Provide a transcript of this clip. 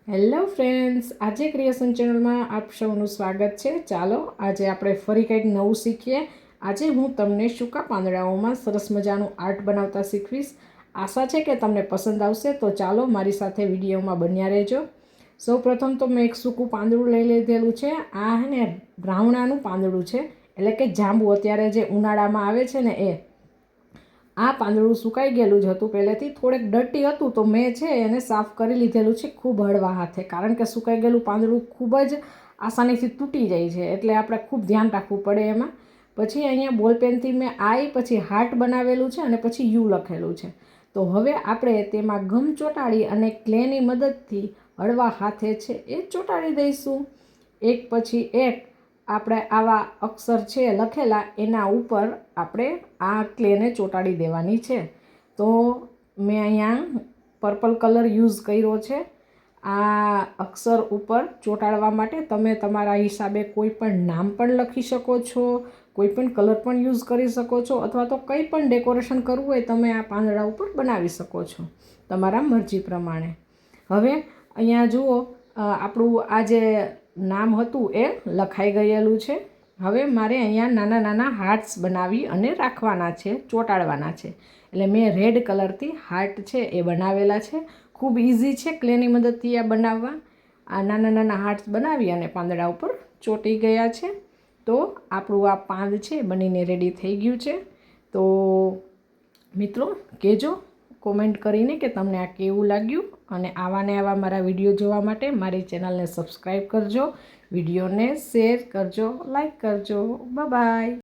Hello friends, આજે creation ચેનલમાં આપ સૌનું સ્વાગત છે। ચાલો આજે આપણે ફરી કંઈક નવું શીખીએ। આજે હું તમને સૂકા પાંદડાઓમાં સરસ મજાનું આર્ટ બનાવતા શીખવીશ। આશા છે કે તમને પસંદ આવશે, તો ચાલો મારી સાથે વિડીયોમાં બન્યા રહેજો। સૌપ્રથમ તો મેં એક સૂકું પાંદડું લઈ લીધેલું છે। આ હે ને રાવણાનું પાંદડું છે, એટલે કે જાંબુ અત્યારે જે ઉનાળામાં આવે છે ને એ। આ પાંદડું સુકાઈ ગયેલું જ હતું, પહેલેથી થોડેક ડર્ટી હતું, તો મેં છે એને સાફ કરી લીધેલું છે ખૂબ હળવા હાથે, કારણ કે સુકાઈ ગયેલું પાંદડું ખૂબ જ આસાનીથી તૂટી જાય છે, એટલે આપણે ખૂબ ધ્યાન રાખવું પડે એમાં। પછી અહીંયા બોલપેનથી મેં આઈ, પછી હાર્ટ બનાવેલું છે અને પછી યુ લખેલું છે। તો હવે આપણે તેમાં ગમ ચોંટાડી અને ક્લેની મદદથી હળવા હાથે છે એ ચોંટાડી દઈશું। એક પછી એક આપણે આવા અક્ષર છે લખેલા, એના ઉપર આપણે આ ક્લેને ચોંટાડી દેવાની છે। તો મેં અહીંયા પર્પલ કલર યુઝ કર્યો છે આ અક્ષર ઉપર ચોંટાડવા માટે। તમે તમારા હિસાબે કોઈ પણ નામ પણ લખી શકો છો, કોઈ પણ કલર પણ યુઝ કરી શકો છો, અથવા તો કંઈ પણ ડેકોરેશન કરવું હોય તમે આ પાંદડા ઉપર બનાવી શકો છો તમારા મરજી પ્રમાણે। હવે અહીંયા જુઓ, આપણું આ જે નામ હતું એ લખાઈ ગયેલું છે। હવે મારે અહીંયા નાના નાના હાર્ટ્સ બનાવી અને રાખવાના છે, ચોંટાડવાના છે, એટલે મેં રેડ કલરથી હાર્ટ છે એ બનાવેલા છે। ખૂબ ઇઝી છે ક્લેની મદદથી આ બનાવવા। આ નાના નાના હાર્ટ્સ બનાવી અને પાંદડા ઉપર ચોંટી ગયા છે। તો આપણું આ પાંદ છે બનીને રેડી થઈ ગયું છે। તો મિત્રો કહેજો કોમેન્ટ કરીને કે તમને આ કેવું લાગ્યું, અને આવા ને આવા મારા વિડીયો જોવા માટે મારી ચેનલને સબસ્ક્રાઈબ કરજો, વિડીયોને શેર કરજો, લાઈક કરજો। Bye bye.